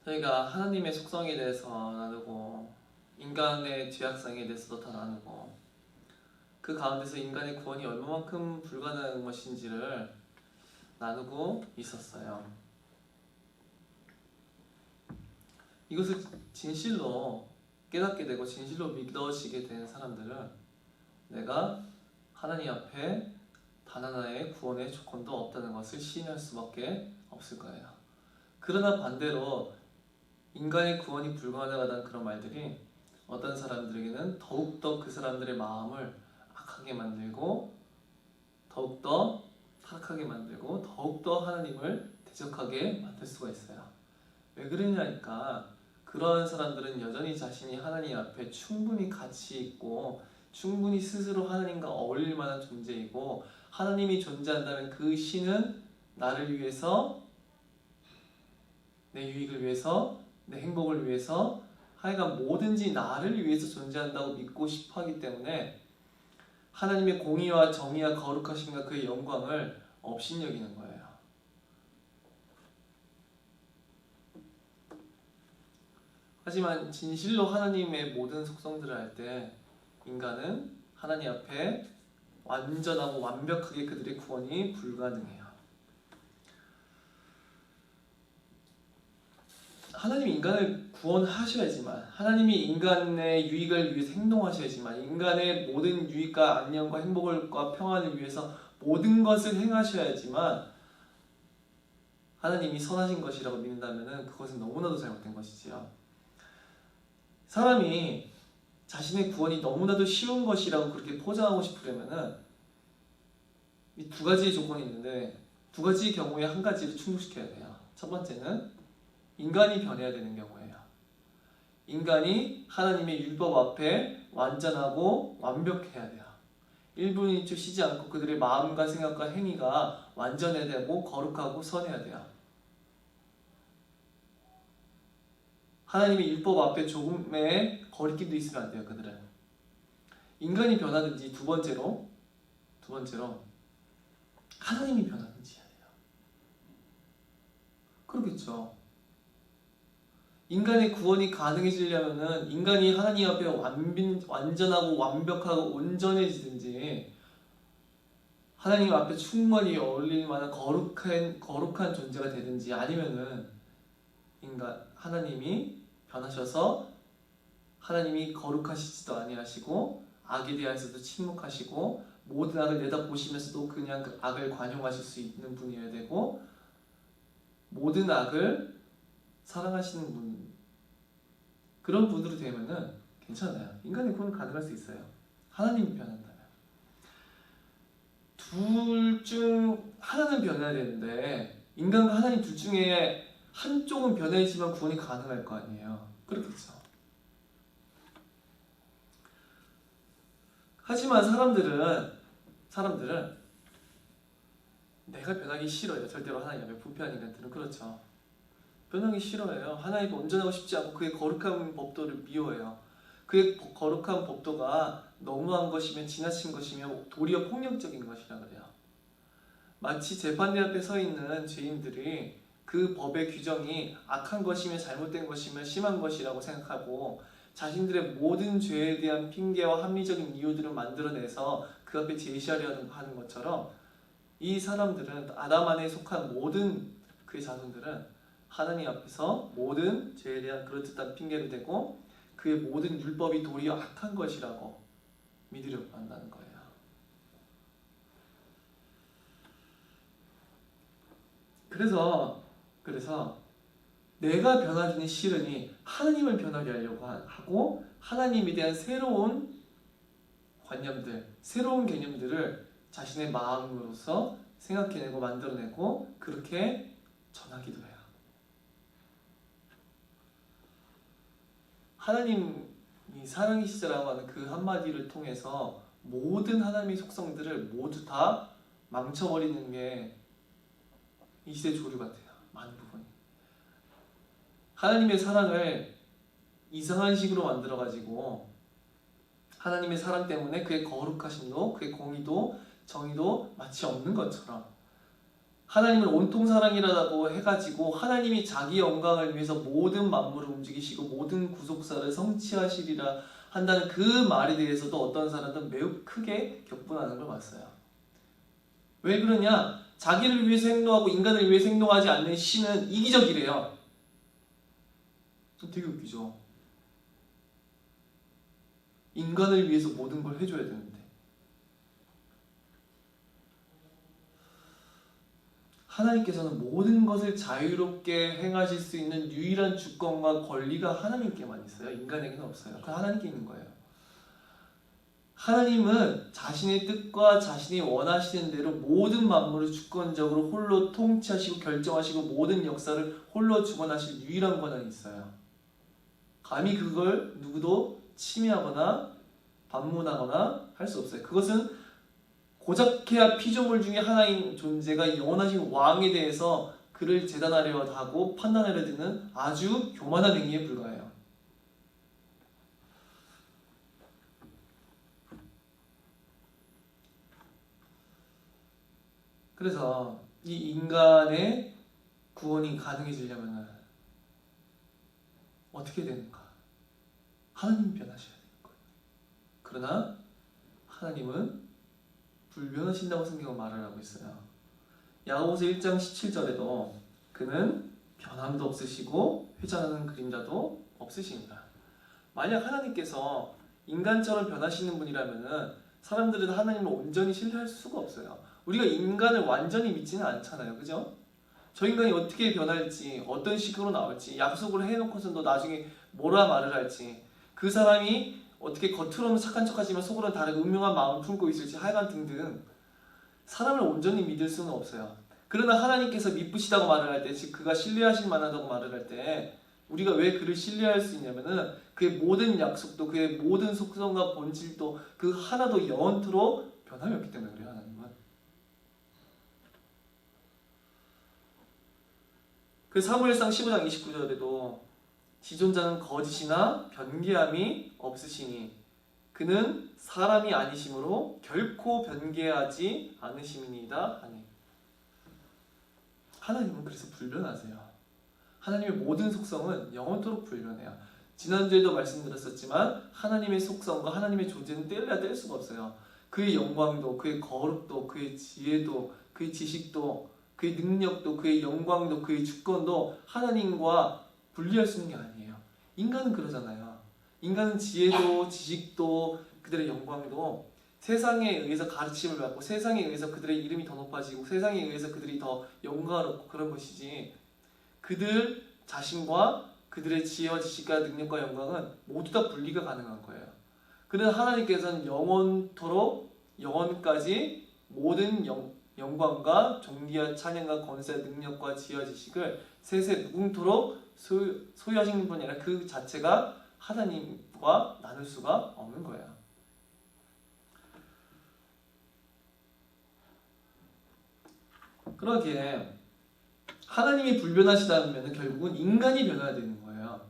저희가 하나님의 속성에 대해서 나누고 인간의 죄악성에 대해서도 다 나누고 그 가운데서 인간의 구원이 얼마만큼 불가능한 것인지를 나누고 있었어요. 이것을 진실로 깨닫게 되고 진실로 믿어지게 된 사람들은 내가 하나님 앞에 단 하나의 구원의 조건도 없다는 것을 시인할 수밖에 없을 거예요. 그러나 반대로 인간의 구원이 불가능하다는 그런 말들이 어떤 사람들에게는 더욱더 그 사람들의 마음을 악하게 만들고 더욱더 타락하게 만들고 더욱더 하나님을 대적하게 만들 수가 있어요. 왜 그러냐니까 그러한 사람들은 여전히 자신이 하나님 앞에 충분히 가치 있고 충분히 스스로 하나님과 어울릴 만한 존재이고 하나님이 존재한다면 그 신은 나를 위해서 내 유익을 위해서 내 행복을 위해서 하여간 뭐든지 나를 위해서 존재한다고 믿고 싶어 하기 때문에 하나님의 공의와 정의와 거룩하심과 그의 영광을 업신여기는 거예요. 하지만 진실로 하나님의 모든 속성들을 알 때 인간은 하나님 앞에 완전하고 완벽하게 그들의 구원이 불가능해요. 하나님이 인간을 구원하셔야지만 하나님이 인간의 유익을 위해서 행동하셔야지만 인간의 모든 유익과 안녕과 행복과 평안을 위해서 모든 것을 행하셔야지만 하나님이 선하신 것이라고 믿는다면 그것은 너무나도 잘못된 것이지요. 사람이 자신의 구원이 너무나도 쉬운 것이라고 그렇게 포장하고 싶으려면 이 두 가지의 조건이 있는데 두 가지 경우에 한 가지를 충족시켜야 돼요. 첫 번째는 인간이 변해야 되는 경우예요. 인간이 하나님의 율법 앞에 완전하고 완벽해야 돼요. 1분 1초 쉬지 않고 그들의 마음과 생각과 행위가 완전해야 되고 거룩하고 선해야 돼요. 하나님의 율법 앞에 조금의 거리낌도 있으면 안 돼요. 그들은 인간이 변하든지 두 번째로 하나님이 변하든지 해야 돼요. 그렇겠죠. 인간의 구원이 가능해지려면 인간이 하나님 앞에 완전하고 완벽하고 온전해지든지 하나님 앞에 충분히 어울릴 만한 거룩한 존재가 되든지 아니면은 하나님이 변하셔서 하나님이 거룩하시지도 아니하시고 악에 대해서도 침묵하시고 모든 악을 내다보시면서도 그냥 그 악을 관용하실 수 있는 분이어야 되고 모든 악을 사랑하시는 분 그런 분으로 되면은 괜찮아요. 인간의 구원은 가능할 수 있어요. 하나님이 변한다면 둘 중 하나는 변해야 되는데 인간과 하나님 둘 중에 한쪽은 변해야지만 구원이 가능할 거 아니에요. 그렇겠죠. 하지만 사람들은 내가 변하기 싫어요. 절대로 하나님 앞에 부패한 인간들은 그렇죠. 변하기 싫어해요. 하나님께 온전하고 싶지 않고 그의 거룩한 법도를 미워해요. 그의 거룩한 법도가 너무한 것이면 지나친 것이면 도리어 폭력적인 것이라 그래요. 마치 재판대 앞에 서 있는 죄인들이 그 법의 규정이 악한 것이며 잘못된 것이며 심한 것이라고 생각하고 자신들의 모든 죄에 대한 핑계와 합리적인 이유들을 만들어내서 그 앞에 제시하려 하는 것처럼 이 사람들은 아담 안에 속한 모든 그의 자손들은 하나님 앞에서 모든 죄에 대한 그럴듯한 핑계를 대고 그의 모든 율법이 도리어 악한 것이라고 믿으려고 한다는 거예요. 그래서 내가 변하기는 싫으니 하나님을 변하게 하려고 하고 하나님에 대한 새로운 관념들, 새로운 개념들을 자신의 마음으로서 생각해내고 만들어내고 그렇게 전하기도 해요. 하나님이 사랑이시라고 하는 그 한마디를 통해서 모든 하나님의 속성들을 모두 다 망쳐버리는 게 이 시대 조류 같아요. 많은 부분이. 하나님의 사랑을 이상한 식으로 만들어가지고 하나님의 사랑 때문에 그의 거룩하심도 그의 공의도 정의도 마치 없는 것처럼 하나님을 온통 사랑이라고 해가지고 하나님이 자기 영광을 위해서 모든 만물을 움직이시고 모든 구속사를 성취하시리라 한다는 그 말에 대해서도 어떤 사람들은 매우 크게 격분하는 걸 봤어요. 왜 그러냐? 자기를 위해서 행동하고 인간을 위해서 행동하지 않는 신은 이기적이래요. 되게 웃기죠. 인간을 위해서 모든 걸 해줘야 되는데. 하나님께서는 모든 것을 자유롭게 행하실 수 있는 유일한 주권과 권리가 하나님께만 있어요. 인간에게는 없어요. 그 하나님께 있는 거예요. 하나님은 자신의 뜻과 자신이 원하시는 대로 모든 만물을 주권적으로 홀로 통치하시고 결정하시고 모든 역사를 홀로 주관하실 유일한 권한이 있어요. 감히 그걸 누구도 침해하거나 반문하거나 할 수 없어요. 그것은 고작해야 피조물 중에 하나인 존재가 영원하신 왕에 대해서 그를 재단하려 하고 판단하려 드는 아주 교만한 행위에 불과해요. 그래서 이 인간의 구원이 가능해지려면 어떻게 되는가? 하나님이 변하셔야 되는 거예요. 그러나 하나님은 불변하신다고 성경은 말을 하고 있어요. 야고보서 1장 17절에도 그는 변함도 없으시고 회전하는 그림자도 없으십니다. 만약 하나님께서 인간처럼 변하시는 분이라면 사람들은 하나님을 온전히 신뢰할 수가 없어요. 우리가 인간을 완전히 믿지는 않잖아요. 그죠? 저 인간이 어떻게 변할지, 어떤 식으로 나올지, 약속을 해놓고서도 나중에 뭐라 말을 할지, 그 사람이 어떻게 겉으로는 착한 척하지만 속으로는 다른 음흉한 마음을 품고 있을지 하여간 등등 사람을 온전히 믿을 수는 없어요. 그러나 하나님께서 미쁘시다고 말을 할 때, 즉 그가 신뢰하실 만하다고 말을 할 때 우리가 왜 그를 신뢰할 수 있냐면은 그의 모든 약속도 그의 모든 속성과 본질도 그 하나도 영원토록 변함이 없기 때문에 그래요. 하나님은. 그 사무엘상 15장 29절에도 지존자는 거짓이나 변개함이 없으시니 그는 사람이 아니심으로 결코 변개하지 않으심이니이다 하니. 하나님은 그래서 불변하세요. 하나님의 모든 속성은 영원토록 불변해요. 지난주에도 말씀드렸었지만 하나님의 속성과 하나님의 존재는 떼려야 뗄 수가 없어요. 그의 영광도, 그의 거룩도, 그의 지혜도, 그의 지식도, 그의 능력도, 그의 영광도, 그의 주권도 하나님과 분리할 수 있는 게 아니에요. 인간은 그러잖아요. 인간은 지혜도 지식도 그들의 영광도 세상에 의해서 가르침을 받고 세상에 의해서 그들의 이름이 더 높아지고 세상에 의해서 그들이 더 영광스럽고 그런 것이지 그들 자신과 그들의 지혜와 지식과 능력과 영광은 모두 다 분리가 가능한 거예요. 그래서 하나님께서는 영원토록 영원까지 모든 영광과 존귀와 찬양과 권세, 능력과 지혜와 지식을 세세 무궁토록 소유하시는 분이 아니라 그 자체가 하나님과 나눌 수가 없는 거예요. 그러기에 하나님이 불변하시다면 결국은 인간이 변해야 되는 거예요.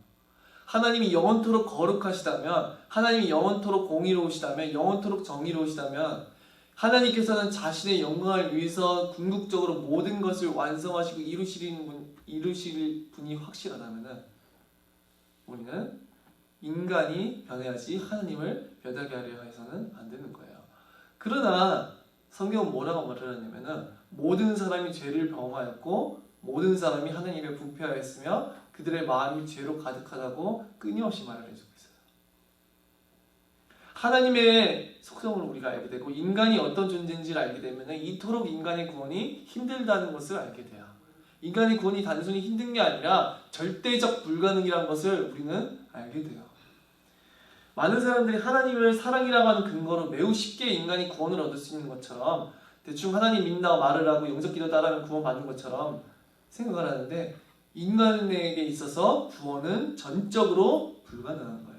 하나님이 영원토록 거룩하시다면, 하나님이 영원토록 공의로우시다면, 영원토록 정의로우시다면 하나님께서는 자신의 영광을 위해서 궁극적으로 모든 것을 완성하시고 이루실 분이 확실하다면 우리는 인간이 변해야지 하나님을 변하게 하려 해서는 안 되는 거예요. 그러나 성경은 뭐라고 말을 하냐면은 모든 사람이 죄를 범하였고 모든 사람이 하나님에 부패하였으며 그들의 마음이 죄로 가득하다고 끊임없이 말을 해주고 있어요. 하나님의 속성을 우리가 알게 되고 인간이 어떤 존재인지를 알게 되면 이토록 인간의 구원이 힘들다는 것을 알게 돼요. 인간의 구원이 단순히 힘든 게 아니라 절대적 불가능이라는 것을 우리는 알게 돼요. 많은 사람들이 하나님을 사랑이라고 하는 근거로 매우 쉽게 인간이 구원을 얻을 수 있는 것처럼 대충 하나님 믿는다고 말을 하고 영접기도 따르면 구원받는 것처럼 생각을 하는데 인간에게 있어서 구원은 전적으로 불가능한 거예요.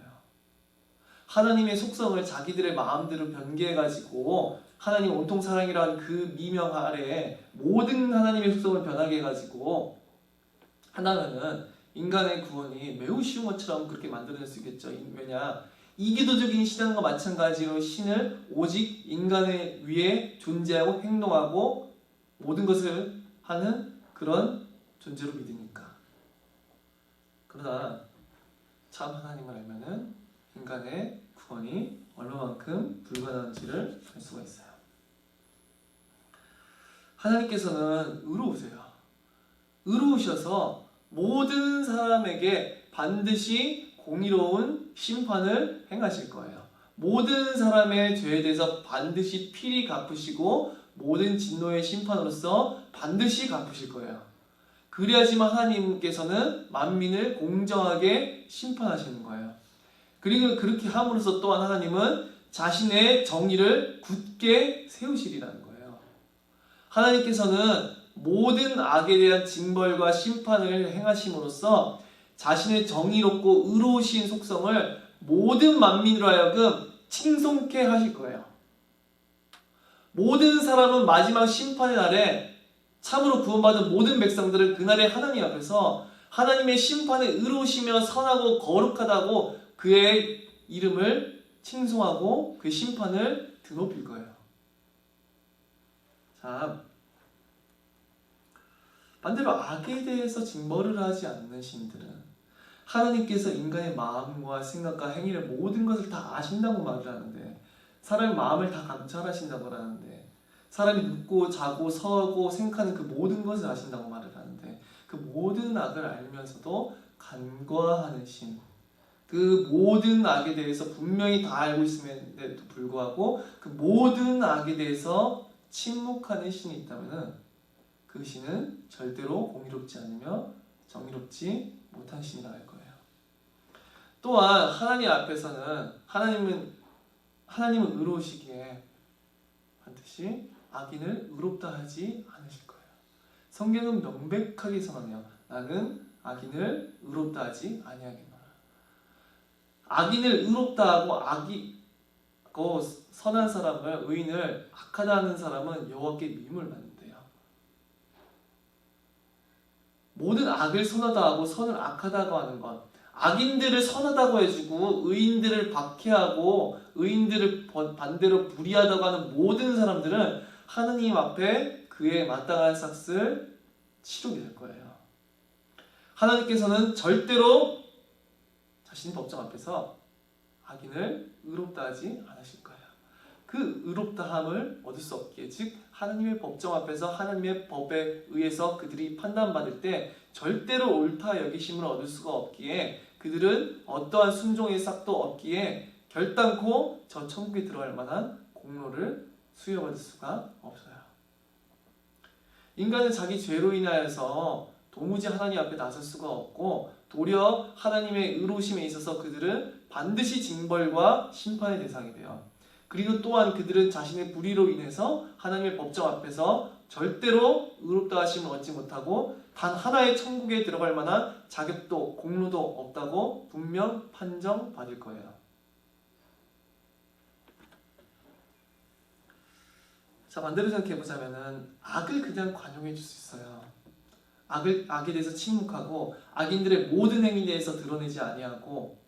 하나님의 속성을 자기들의 마음대로 변개해가지고 하나님 온통 사랑이라는 그 미명 아래에 모든 하나님의 속성을 변하게 해가지고 한다면은 인간의 구원이 매우 쉬운 것처럼 그렇게 만들어낼 수 있겠죠. 왜냐? 이기도적인 신앙과 마찬가지로 신을 오직 인간의 위에 존재하고 행동하고 모든 것을 하는 그런 존재로 믿으니까. 그러나 참 하나님을 알면은 인간의 구원이 얼마만큼 불가능한지를 알 수가 있어요. 하나님께서는 의로우세요. 의로우셔서 모든 사람에게 반드시 공의로운 심판을 행하실 거예요. 모든 사람의 죄에 대해서 반드시 필히 갚으시고 모든 진노의 심판으로서 반드시 갚으실 거예요. 그래야지만 하나님께서는 만민을 공정하게 심판하시는 거예요. 그리고 그렇게 함으로써 또한 하나님은 자신의 정의를 굳게 세우시리라는 거예요. 하나님께서는 모든 악에 대한 징벌과 심판을 행하심으로써 자신의 정의롭고 의로우신 속성을 모든 만민으로 하여금 칭송케 하실 거예요. 모든 사람은 마지막 심판의 날에 참으로 구원받은 모든 백성들은 그날에 하나님 앞에서 하나님의 심판에 의로우시며 선하고 거룩하다고 그의 이름을 칭송하고 그의 심판을 드높일 거예요. 자, 반대로 악에 대해서 징벌을 하지 않는 신들은 하나님께서 인간의 마음과 생각과 행위를 모든 것을 다 아신다고 말을 하는데, 사람의 마음을 다 감찰하신다고 하는데, 사람이 눕고 자고 서고 생각하는 그 모든 것을 아신다고 말을 하는데, 그 모든 악을 알면서도 간과하는 신, 그 모든 악에 대해서 분명히 다 알고 있음에도 불구하고 그 모든 악에 대해서 침묵하는 신이 있다면 그 신은 절대로 공의롭지 않으며 정의롭지 못한 신이라 할 거예요. 또한 하나님 앞에서는 하나님은 의로우시기에 반드시 악인을 의롭다 하지 않으실 거예요. 성경은 명백하게 선언해요. 나는 악인을 의롭다 하지 아니하겠노라. 악인을 의롭다 하고 선한 사람을, 의인을 악하다 하는 사람은 여호와께 미움을 받는데요. 모든 악을 선하다 하고 선을 악하다고 하는 것, 악인들을 선하다고 해주고 의인들을 박해하고 의인들을 반대로 불의하다고 하는 모든 사람들은 하느님 앞에 그에 마땅한 삭을 치르게 될 거예요. 하나님께서는 절대로 자신의 법정 앞에서 악인을 의롭다 하지 않으실 거예요. 그 의롭다함을 얻을 수 없기에, 즉 하나님의 법정 앞에서 하나님의 법에 의해서 그들이 판단받을 때 절대로 옳다 여기심을 얻을 수가 없기에, 그들은 어떠한 순종의 싹도 없기에 결단코 저 천국에 들어갈 만한 공로를 수여받을 수가 없어요. 인간은 자기 죄로 인하여서 도무지 하나님 앞에 나설 수가 없고, 도리어 하나님의 의로우심에 있어서 그들은 반드시 징벌과 심판의 대상이 돼요. 그리고 또한 그들은 자신의 불의로 인해서 하나님의 법정 앞에서 절대로 의롭다 하심을 얻지 못하고 단 하나의 천국에 들어갈 만한 자격도 공로도 없다고 분명 판정받을 거예요. 자, 반대로 생각해보자면 악을 그냥 관용해 줄 수 있어요. 악에 대해서 침묵하고 악인들의 모든 행위에 대해서 드러내지 아니하고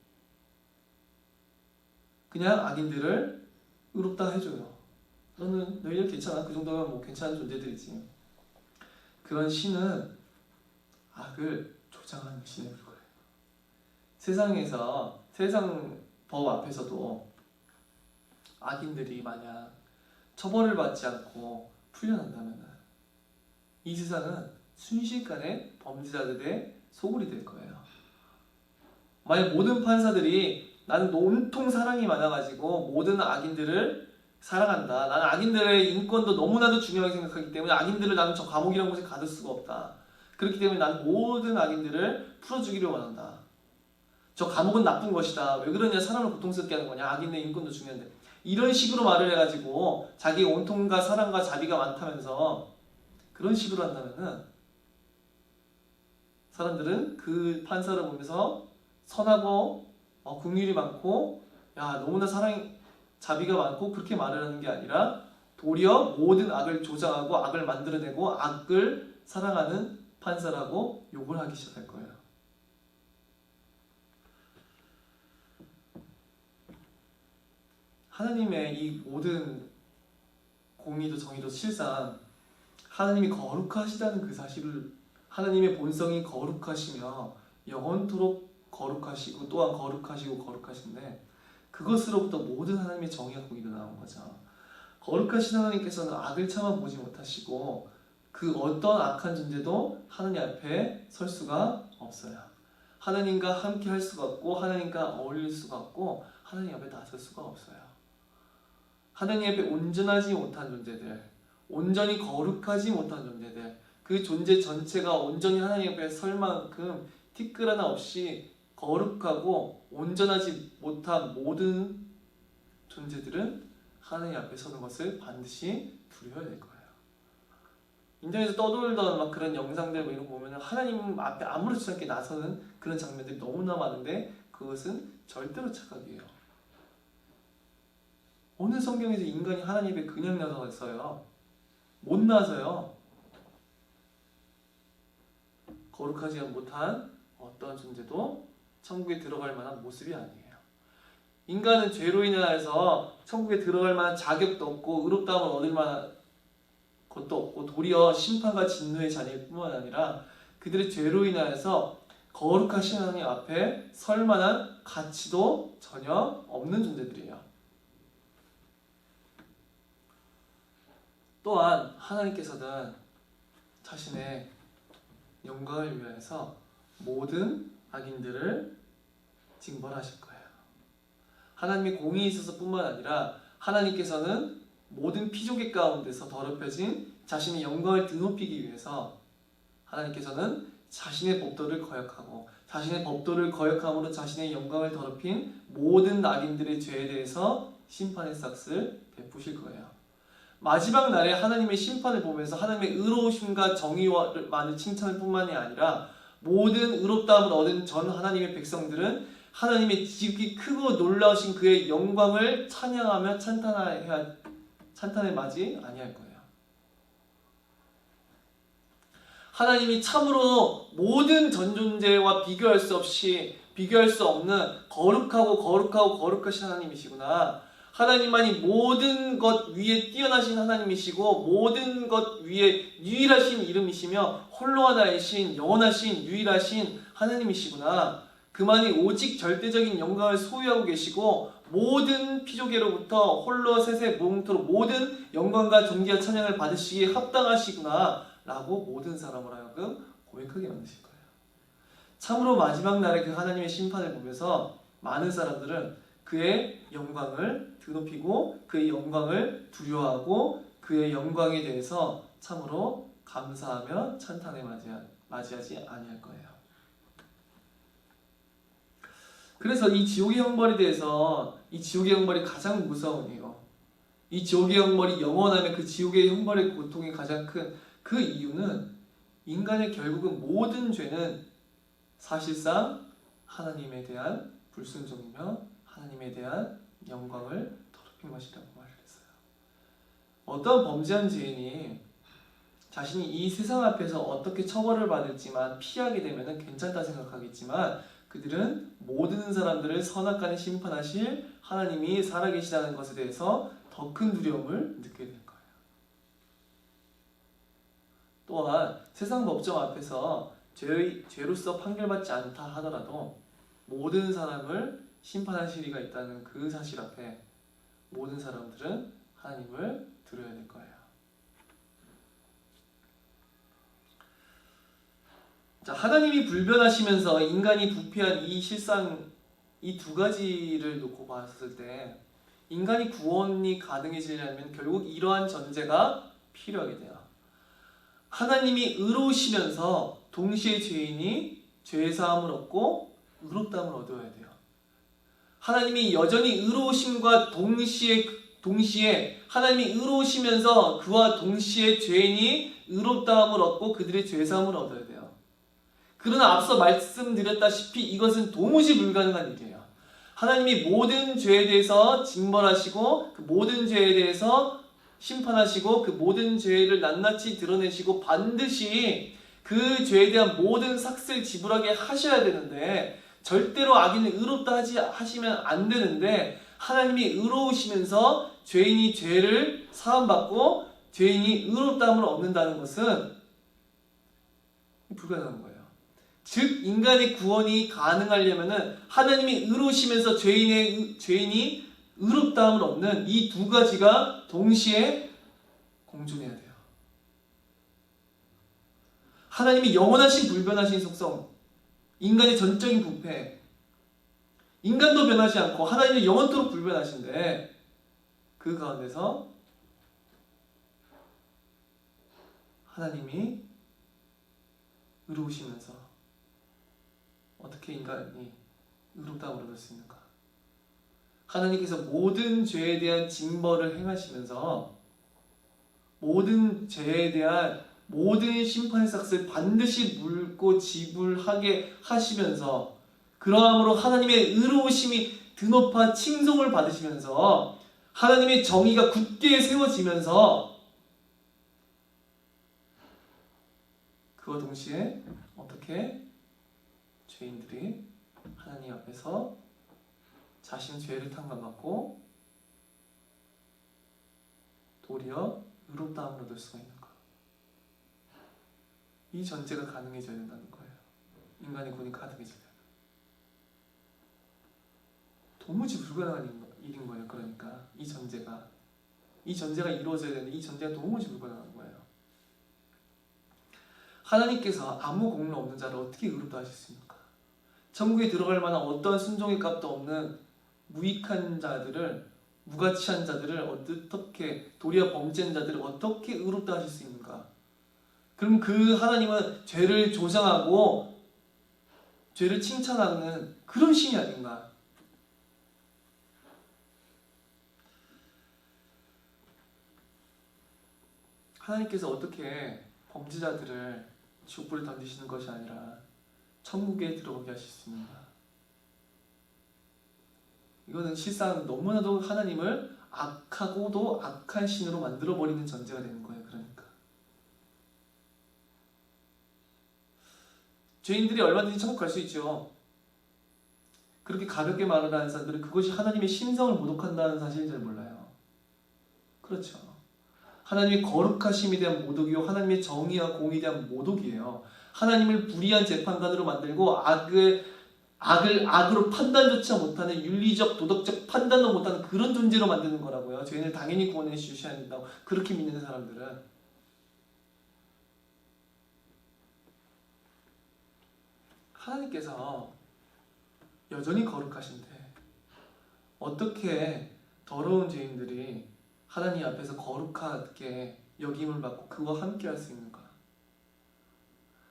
그냥 악인들을 의롭다 해줘요. 너희들 괜찮아. 그 정도면 뭐 괜찮은 존재들이지. 그런 신은 악을 조장하는 신일 거예요. 세상 법 앞에서도 악인들이 만약 처벌을 받지 않고 풀려난다면 이 세상은 순식간에 범죄자들의 소굴이 될 거예요. 만약 모든 판사들이 나는 온통 사랑이 많아가지고 모든 악인들을 사랑한다. 나는 악인들의 인권도 너무나도 중요하게 생각하기 때문에 악인들을 나는 저 감옥이라는 곳에 가둘 수가 없다. 그렇기 때문에 나는 모든 악인들을 풀어주기를 원한다. 저 감옥은 나쁜 것이다. 왜 그러냐? 사람을 고통스럽게 하는 거냐? 악인의 인권도 중요한데. 이런 식으로 말을 해가지고 자기 온통과 사랑과 자비가 많다면서 그런 식으로 한다면은 사람들은 그 판사를 보면서 선하고 긍휼이 많고 야 너무나 자비가 많고 그렇게 말을 하는 게 아니라 도리어 모든 악을 조장하고 악을 만들어내고 악을 사랑하는 판사라고 욕을 하기 시작할 거예요. 하나님의 이 모든 공의도 정의도 실상 하나님이 거룩하시다는 그 사실을, 하나님의 본성이 거룩하시며 영원토록 거룩하시고 또한 거룩하시고 거룩하신데, 그것으로부터 모든 하나님의 정의가 거기 나온 거죠. 거룩하신 하나님께서는 악을 참아 보지 못하시고 그 어떤 악한 존재도 하나님 앞에 설 수가 없어요. 하나님과 함께 할 수가 없고 하나님과 어울릴 수가 없고 하나님 앞에 나설 수가 없어요. 하나님 앞에 온전하지 못한 존재들, 온전히 거룩하지 못한 존재들, 그 존재 전체가 온전히 하나님 앞에 설 만큼 티끌 하나 없이 거룩하고 온전하지 못한 모든 존재들은 하나님 앞에 서는 것을 반드시 두려워야 될 거예요. 인터넷에서 떠돌던 막 그런 영상들 뭐 이런 거 보면 하나님 앞에 아무렇지 않게 나서는 그런 장면들이 너무나 많은데, 그것은 절대로 착각이에요. 어느 성경에서 인간이 하나님 앞에 그냥 나서서요? 못 나서요. 거룩하지 못한 어떠한 존재도 천국에 들어갈 만한 모습이 아니에요. 인간은 죄로 인하여서 천국에 들어갈 만한 자격도 없고 의롭다함을 얻을 만한 것도 없고 도리어 심판과 진노의 자녀일 뿐만 아니라 그들의 죄로 인하여서 거룩하신 하나님 앞에 설 만한 가치도 전혀 없는 존재들이에요. 또한 하나님께서는 자신의 영광을 위하여서 모든 악인들을 징벌하실 거예요. 하나님의 공의에 있어서 뿐만 아니라 하나님께서는 모든 피조개 가운데서 더럽혀진 자신의 영광을 드높이기 위해서 하나님께서는 자신의 법도를 거역하고 자신의 법도를 거역함으로 자신의 영광을 더럽힌 모든 악인들의 죄에 대해서 심판의 삭을 베푸실 거예요. 마지막 날에 하나님의 심판을 보면서 하나님의 의로우심과 정의와만을 칭찬할 뿐만이 아니라 모든 의롭다함을 얻은 전 하나님의 백성들은 하나님의 지극히 크고 놀라우신 그의 영광을 찬양하며 찬탄에 맞이 아니할 거예요. 하나님이 참으로 모든 전존재와 비교할 수 없는 거룩하신 하나님이시구나. 하나님만이 모든 것 위에 뛰어나신 하나님이시고 모든 것 위에 유일하신 이름이시며 홀로 하나이신 영원하신 유일하신 하나님이시구나. 그만이 오직 절대적인 영광을 소유하고 계시고 모든 피조계로부터 홀로 셋의 몸토록 모든 영광과 존귀와 찬양을 받으시기에 합당하시구나 라고 모든 사람을 하여금 고백하게 만드실 거예요. 참으로 마지막 날에 그 하나님의 심판을 보면서 많은 사람들은 그의 영광을 드높이고 그의 영광을 두려워하고 그의 영광에 대해서 참으로 감사하며 찬탄에 맞이하지 아니할 거예요. 그래서 이 지옥의 형벌에 대해서 이 지옥의 형벌이 가장 무서운 이유, 이 지옥의 형벌이 영원하면 그 지옥의 형벌의 고통이 가장 큰 그 이유는 인간의 결국은 모든 죄는 사실상 하나님에 대한 불순종이며 하나님에 대한 영광을 더럽힌 것이라고 말을 했어요. 어떤 범죄한 죄인이 자신이 이 세상 앞에서 어떻게 처벌을 받을지만 피하게 되면 괜찮다 생각하겠지만 그들은 모든 사람들을 선악간에 심판하실 하나님이 살아계시다는 것에 대해서 더 큰 두려움을 느끼게 될 거예요. 또한 세상 법정 앞에서 죄로서 판결받지 않다 하더라도 모든 사람을 심판하실 이가 있다는 그 사실 앞에 모든 사람들은 하나님을 두려워야 될 거예요. 자, 하나님이 불변하시면서 인간이 부패한 이 실상, 이 두 가지를 놓고 봤을 때 인간이 구원이 가능해지려면 결국 이러한 전제가 필요하게 돼요. 하나님이 의로우시면서 동시에 죄인이 죄사함을 얻고 의롭다함을 얻어야 돼요. 하나님이 여전히 의로우심과 동시에 하나님이 의로우시면서 그와 동시에 죄인이 의롭다함을 얻고 그들의 죄사함을 얻어야 돼요. 그러나 앞서 말씀드렸다시피 이것은 도무지 불가능한 일이에요. 하나님이 모든 죄에 대해서 징벌하시고 그 모든 죄에 대해서 심판하시고 그 모든 죄를 낱낱이 드러내시고 반드시 그 죄에 대한 모든 삭을 지불하게 하셔야 되는데 절대로 악인을 의롭다 하시면 안 되는데 하나님이 의로우시면서 죄인이 죄를 사함받고 죄인이 의롭다함을 얻는다는 것은 불가능한 거예요. 즉 인간의 구원이 가능하려면은 하나님이 의로우시면서 죄인이 의롭다함을 얻는 이 두 가지가 동시에 공존해야 돼요. 하나님이 영원하신 불변하신 속성, 인간의 전적인 부패, 인간도 변하지 않고 하나님은 영원토록 불변하신데 그 가운데서 하나님이 의로우시면서 어떻게 인간이 의롭다함을 얻을 수 있는가? 하나님께서 모든 죄에 대한 징벌을 행하시면서 모든 죄에 대한 모든 심판의 삭을 반드시 물고 지불하게 하시면서 그러함으로 하나님의 의로우심이 드높아 칭송을 받으시면서 하나님의 정의가 굳게 세워지면서 그와 동시에 어떻게 죄인들이 하나님 앞에서 자신의 죄를 탕감받고 도리어 의롭다함을 얻을 수가 있는가? 이 전제가 가능해져야 된다는 거예요. 인간의 구원이 가능해져야 돼요. 도무지 불가능한 일인 거예요. 그러니까 이 전제가 이루어져야 되는데 이 전제가 도무지 불가능한 거예요. 하나님께서 아무 공로 없는 자를 어떻게 의롭다 하실 수 있습니까? 천국에 들어갈 만한 어떠한 순종의 값도 없는 무익한 자들을, 무가치한 자들을 어떻게, 도리어 범죄한 자들을 어떻게 의롭다 하실 수 있는가? 그럼 그 하나님은 죄를 조장하고 죄를 칭찬하는 그런 신이 아닌가? 하나님께서 어떻게 범죄자들을 지옥불에 던지시는 것이 아니라 천국에 들어가게 하실 수 있는가? 이거는 실상 너무나도 하나님을 악하고도 악한 신으로 만들어버리는 전제가 되는 거예요. 그러니까 죄인들이 얼마든지 천국 갈 수 있죠. 그렇게 가볍게 말을 하는 사람들은 그것이 하나님의 심성을 모독한다는 사실을 잘 몰라요. 그렇죠. 하나님의 거룩하심에 대한 모독이요, 하나님의 정의와 공의에 대한 모독이에요. 하나님을 불의한 재판관으로 만들고 악을 악으로 판단조차 못하는, 윤리적 도덕적 판단도 못하는 그런 존재로 만드는 거라고요. 죄인을 당연히 구원해 주셔야 된다고 그렇게 믿는 사람들은. 하나님께서 여전히 거룩하신데 어떻게 더러운 죄인들이 하나님 앞에서 거룩하게 여김을 받고 그와 함께 할 수 있는가?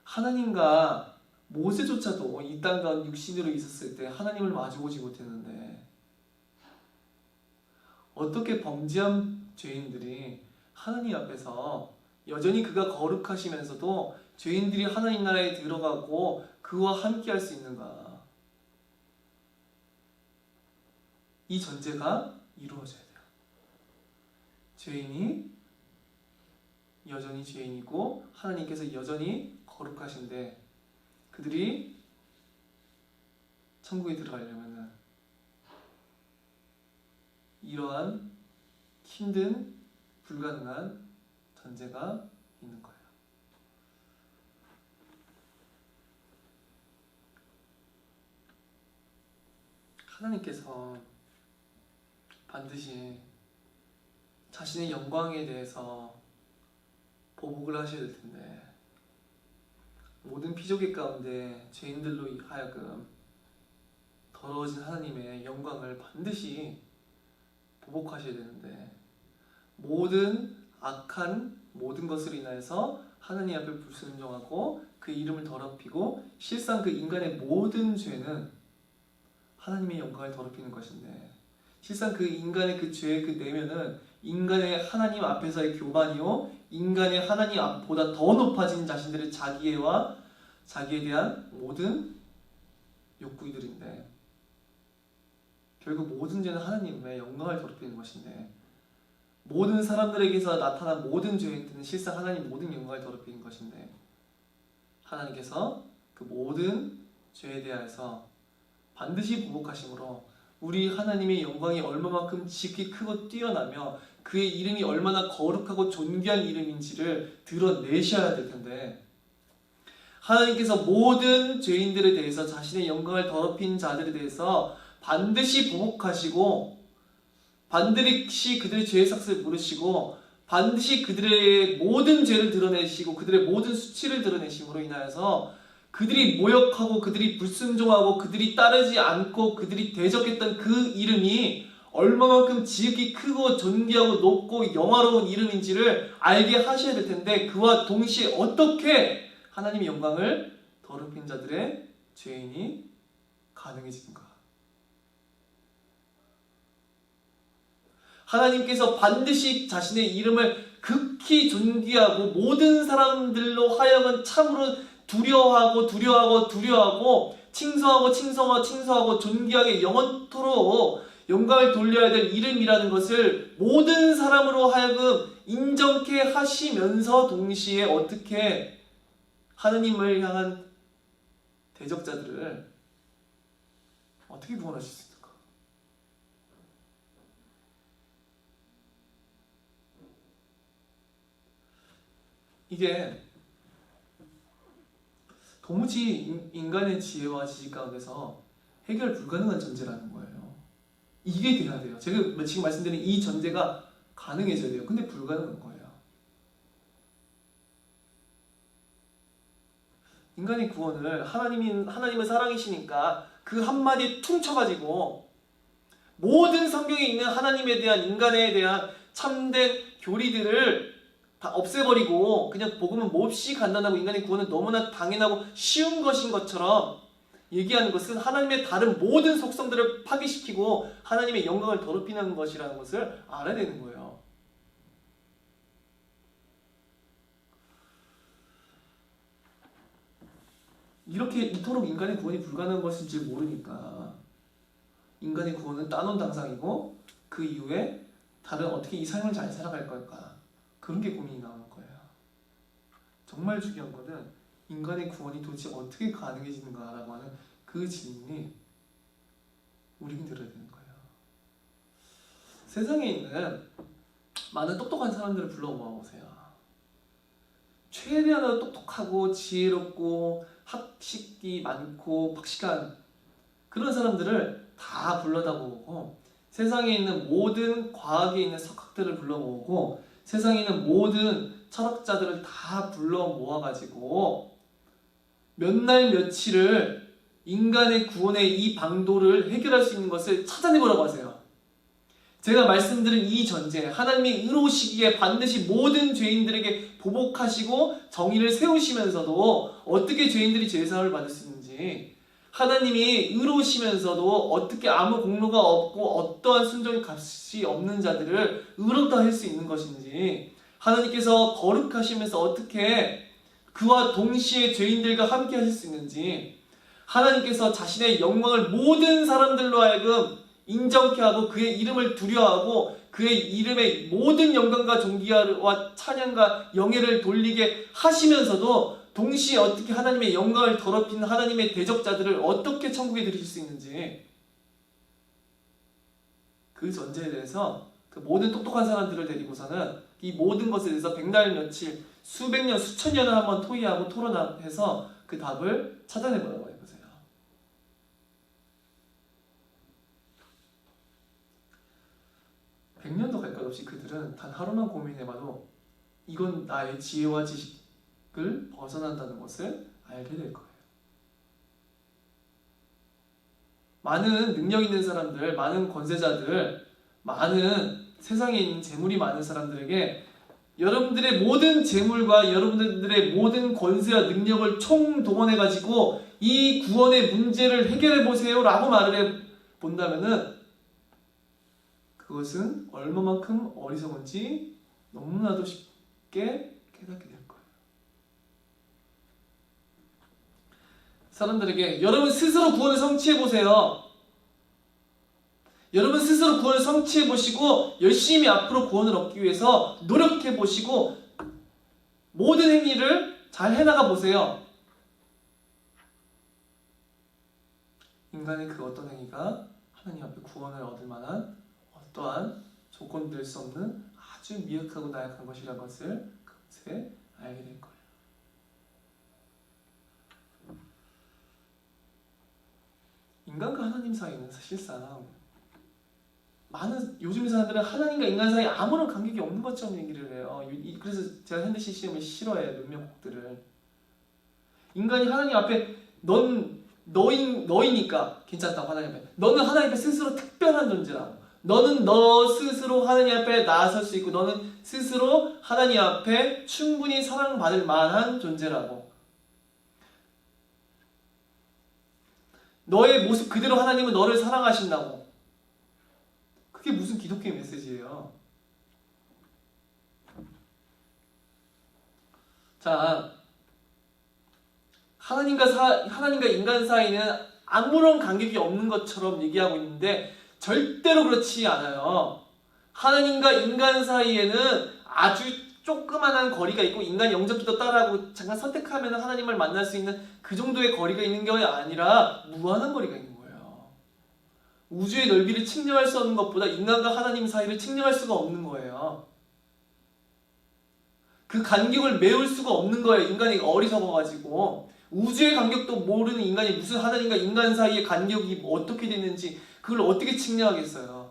하나님과 모세조차도 이 땅 가운데 육신으로 있었을 때 하나님을 마주보지 못했는데 어떻게 범죄한 죄인들이 하나님 앞에서 여전히 그가 거룩하시면서도 죄인들이 하나님 나라에 들어가고 그와 함께 할 수 있는가? 이 전제가 이루어져야 돼요. 죄인이 여전히 죄인이고 하나님께서 여전히 거룩하신데 그들이 천국에 들어가려면 이러한 힘든 불가능한 전제가 있는 거예요. 하나님께서 반드시 자신의 영광에 대해서 보복을 하셔야 될 텐데 모든 피조개 가운데 죄인들로 하여금 더러워진 하나님의 영광을 반드시 보복하셔야 되는데 모든 악한 모든 것으로 인하여서 하나님 앞에 불순종하고 그 이름을 더럽히고 실상 그 인간의 모든 죄는 하나님의 영광을 더럽히는 것인데 실상 그 인간의 그 죄의 그 내면은 인간의 하나님 앞에서의 교만이요 인간의 하나님 앞보다 더 높아진 자신들의 자기애와 자기에 대한 모든 욕구들인데 결국 모든 죄는 하나님의 영광을 더럽히는 것인데 모든 사람들에게서 나타난 모든 죄는 실상 하나님 모든 영광을 더럽히는 것인데 하나님께서 그 모든 죄에 대해서 반드시 보복하심으로 우리 하나님의 영광이 얼마만큼 지극히 크고 뛰어나며 그의 이름이 얼마나 거룩하고 존귀한 이름인지를 드러내셔야 될 텐데, 하나님께서 모든 죄인들에 대해서, 자신의 영광을 더럽힌 자들에 대해서 반드시 보복하시고 반드시 그들의 죄의 삭을 물으시고 반드시 그들의 모든 죄를 드러내시고 그들의 모든 수치를 드러내심으로 인하여서 그들이 모욕하고 그들이 불순종하고 그들이 따르지 않고 그들이 대적했던 그 이름이 얼마만큼 지극히 크고 존귀하고 높고 영화로운 이름인지를 알게 하셔야 될 텐데, 그와 동시에 어떻게 하나님의 영광을 더럽힌 자들의 죄인이 가능해지는가? 하나님께서 반드시 자신의 이름을 극히 존귀하고 모든 사람들로 하여금 참으로 두려워하고 칭송하고 존귀하게 영원토록 영광을 돌려야 될 이름이라는 것을 모든 사람으로 하여금 인정케 하시면서 동시에 어떻게 하나님을 향한 대적자들을 어떻게 구원하실 수 있을까? 이게 도무지 인간의 지혜와 지식 가운데서 해결 불가능한 전제라는 거예요. 이게 돼야 돼요. 제가 지금 말씀드린 이 전제가 가능해져야 돼요. 근데 불가능한 거예요. 인간의 구원을 하나님은 사랑이시니까 그 한마디에 퉁쳐가지고 모든 성경에 있는 하나님에 대한, 인간에 대한 참된 교리들을 다 없애버리고 그냥 복음은 몹시 간단하고 인간의 구원은 너무나 당연하고 쉬운 것인 것처럼 얘기하는 것은 하나님의 다른 모든 속성들을 파괴시키고 하나님의 영광을 더럽히는 것이라는 것을 알아야 되는 거예요. 이렇게 이토록 인간의 구원이 불가능한 것인지 모르니까 인간의 구원은 따놓은 당상이고 그 이후에 다른 어떻게 이 삶을 잘 살아갈 걸까, 그런 게 고민이 나오는 거예요. 정말 중요한 거는 인간의 구원이 도대체 어떻게 가능해지는가라고 하는 그 질문이 우리는 들어야 되는 거예요. 세상에 있는 많은 똑똑한 사람들을 불러 모아보세요. 최대한으로 똑똑하고 지혜롭고 학식이 많고 박식한 그런 사람들을 다 불러다 모으고, 세상에 있는 모든 과학에 있는 석학들을 불러 모으고 세상에 있는 모든 철학자들을 다 불러 모아가지고 몇 날 며칠을 인간의 구원의 이 방도를 해결할 수 있는 것을 찾아내보라고 하세요. 제가 말씀드린 이 전제, 하나님이 의로우시기에 반드시 모든 죄인들에게 보복하시고 정의를 세우시면서도 어떻게 죄인들이 죄사함을 받을 수 있는지, 하나님이 의로우시면서도 어떻게 아무 공로가 없고 어떠한 순종의 값이 없는 자들을 의롭다 할 수 있는 것인지, 하나님께서 거룩하시면서 어떻게 그와 동시에 죄인들과 함께 하실 수 있는지, 하나님께서 자신의 영광을 모든 사람들로 하여금 인정케 하고 그의 이름을 두려워하고 그의 이름의 모든 영광과 존귀와 찬양과 영예를 돌리게 하시면서도 동시에 어떻게 하나님의 영광을 더럽히는 하나님의 대적자들을 어떻게 천국에 들이실 수 있는지, 그 전제에 대해서 그 모든 똑똑한 사람들을 데리고서는 이 모든 것에 대해서 백날 며칠 수백 년 수천 년을 한번 토의하고 토론해서 그 답을 찾아내보라고 해보세요. 백년도 갈 것 없이 그들은 단 하루만 고민해봐도 이건 나의 지혜와 지식을 벗어난다는 것을 알게 될 거예요. 많은 능력 있는 사람들, 많은 권세자들, 많은 세상에 있는 재물이 많은 사람들에게 여러분들의 모든 재물과 여러분들의 모든 권세와 능력을 총동원해가지고 이 구원의 문제를 해결해보세요 라고 말을 해본다면은 그것은 얼마만큼 어리석은지 너무나도 쉽게 깨닫게 될 거예요. 사람들에게 여러분 스스로 구원을 성취해보세요. 여러분 스스로 구원을 성취해보시고 열심히 앞으로 구원을 얻기 위해서 노력해보시고 모든 행위를 잘 해나가 보세요. 인간의 그 어떤 행위가 하나님 앞에 구원을 얻을 만한 어떠한 조건될 수 없는 아주 미약하고 나약한 것이라는 것을 그것에 알게 될 거예요. 인간과 하나님 사이는 사실상 많은 요즘 사람들은 하나님과 인간 사이에 아무런 관계가 없는 것처럼 얘기를 해요. 그래서 제가 현대 CCM을 싫어해요. 몇몇 곡들을. 인간이 하나님 앞에 너이니까 괜찮다고 하나님 앞에. 너는 하나님 앞에 스스로 특별한 존재라고. 너는 너 스스로 하나님 앞에 나설 수 있고 너는 스스로 하나님 앞에 충분히 사랑받을 만한 존재라고. 너의 모습 그대로 하나님은 너를 사랑하신다고. 그게 무슨 기독교의 메시지예요. 자, 하나님과 인간 사이는 아무런 간격이 없는 것처럼 얘기하고 있는데 절대로 그렇지 않아요. 하나님과 인간 사이에는 아주 조그만한 거리가 있고 인간이 영접기도 따라하고 잠깐 선택하면 하나님을 만날 수 있는 그 정도의 거리가 있는 게 아니라 무한한 거리가 있는 거예요. 우주의 넓이를 측량할 수 없는 것보다 인간과 하나님 사이를 측량할 수가 없는 거예요. 그 간격을 메울 수가 없는 거예요. 인간이 어리석어가지고. 우주의 간격도 모르는 인간이 무슨 하나님과 인간 사이의 간격이 어떻게 됐는지 그걸 어떻게 측량하겠어요.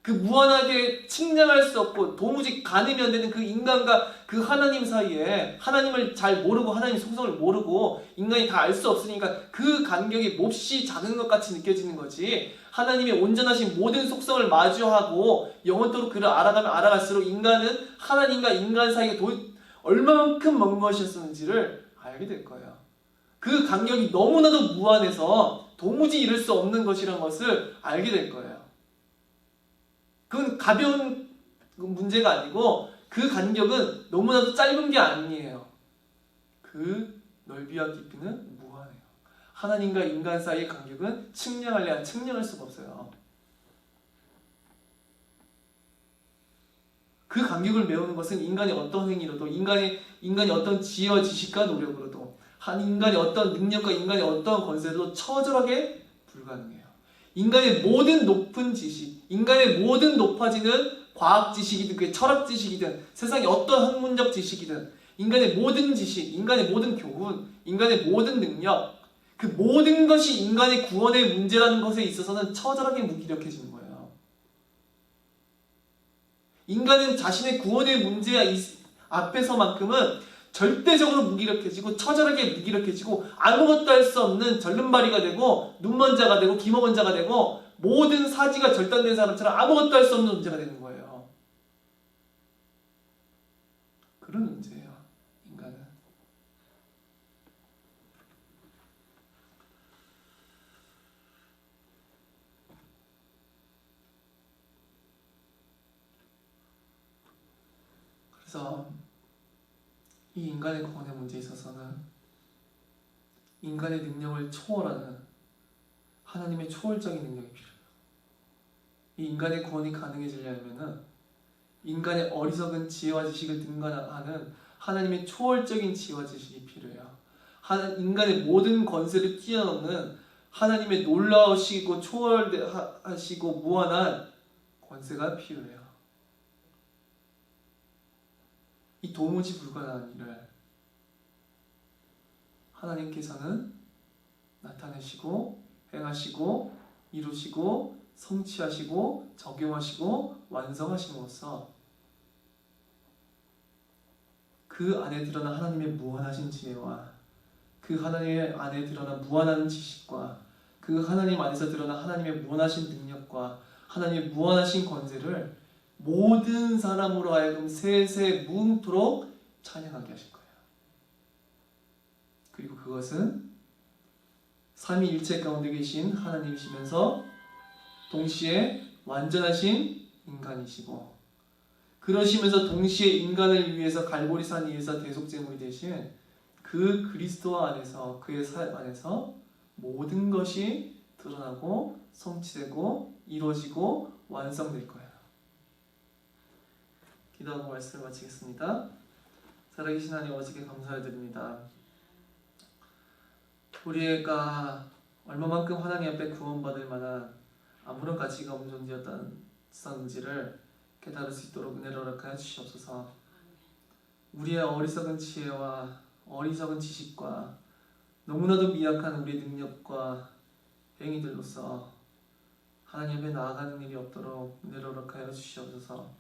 그 무한하게 측량할 수 없고 도무지 가늠이 안 되는 그 인간과 그 하나님 사이에 하나님을 잘 모르고 하나님의 속성을 모르고 인간이 다 알 수 없으니까 그 간격이 몹시 작은 것 같이 느껴지는 거지. 하나님의 온전하신 모든 속성을 마주하고 영원토록 그를 알아가면 알아갈수록 인간은 하나님과 인간 사이가 얼마만큼 먼 것이었는지를 알게 될 거예요. 그 간격이 너무나도 무한해서 도무지 이룰 수 없는 것이라는 것을 알게 될 거예요. 그건 가벼운 문제가 아니고 그 간격은 너무나도 짧은 게 아니에요. 그 넓이와 깊이는 무한해요. 하나님과 인간 사이의 간격은 측량할 수가 없어요. 그 간격을 메우는 것은 인간의 어떤 행위로도 인간의 어떤 지혜와 지식과 노력으로도 인간의 어떤 능력과 인간의 어떤 권세로도 처절하게 불가능해요. 인간의 모든 높은 지식, 인간의 모든 높아지는 과학 지식이든 그게 철학 지식이든 세상의 어떤 학문적 지식이든 인간의 모든 지식, 인간의 모든 교훈, 인간의 모든 능력 그 모든 것이 인간의 구원의 문제라는 것에 있어서는 처절하게 무기력해지는 거예요. 인간은 자신의 구원의 문제 앞에서만큼은 절대적으로 무기력해지고 처절하게 무기력해지고 아무것도 할 수 없는 절름발이가 되고 눈먼 자가 되고 귀먹은 자가 되고 모든 사지가 절단된 사람처럼 아무것도 할 수 없는 존재가 되는 거예요. 그런 존재예요. 인간은. 그래서 이 인간의 구원의 문제에 있어서는 인간의 능력을 초월하는 하나님의 초월적인 능력이 필요해요. 이 인간의 구원이 가능해지려면 인간의 어리석은 지혜와 지식을 등반하는 하나님의 초월적인 지혜와 지식이 필요해요. 인간의 모든 권세를 뛰어넘는 하나님의 놀라우시고 초월하시고 무한한 권세가 필요해요. 이 도무지 불가능한 일을 하나님께서는 나타내시고 행하시고 이루시고 성취하시고 적용하시고 완성하심으로써 그 안에 드러난 하나님의 무한하신 지혜와 그 하나님의 안에 드러난 무한한 지식과 그 하나님 안에서 드러난 하나님의 무한하신 능력과 하나님의 무한하신 권세를 모든 사람으로 하여금 세세 무음토록 찬양하게 하실 거예요. 그리고 그것은 삼위일체 가운데 계신 하나님이시면서 동시에 완전하신 인간이시고 그러시면서 동시에 인간을 위해서 갈보리산 위에서 대속제물이 되신 그 그리스도 안에서 그의 삶 안에서 모든 것이 드러나고 성취되고 이루어지고 완성될 거예요. 기도하고 말씀을 마치겠습니다. 살아계신 하나님 아버지께 감사드립니다. 우리가 얼마만큼 하나님 앞에 구원받을 만한 아무런 가치가 없는 존재였다는 있었는지를 깨달을 수 있도록 은혜를 허락하여 주시옵소서. 우리의 어리석은 지혜와 어리석은 지식과 너무나도 미약한 우리의 능력과 행위들로서 하나님 앞에 나아가는 일이 없도록 은혜를 허락하여 주시옵소서.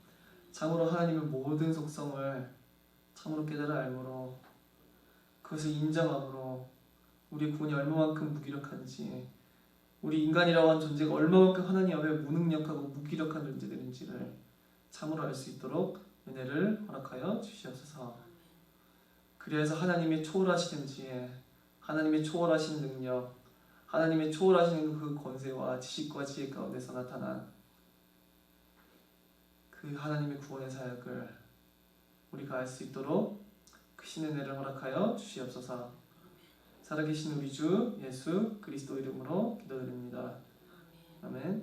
참으로 하나님의 모든 속성을 참으로 깨달아 알므로 그것을 인정함으로 우리의 구원이 얼마만큼 무기력한지, 우리 인간이라고 하는 존재가 얼마만큼 하나님 앞에 무능력하고 무기력한 존재들인지를 참으로 알 수 있도록 은혜를 허락하여 주시옵소서. 그래서 하나님의 초월하시는 지혜, 하나님의 초월하신 능력, 하나님의 초월하시는 그 권세와 지식과 지혜 가운데서 나타난 그 하나님의 구원의 사역을 우리가 알 수 있도록 크신 은혜를 허락하여 주시옵소서. 살아계신 우리 주 예수 그리스도 이름으로 기도드립니다. 아멘.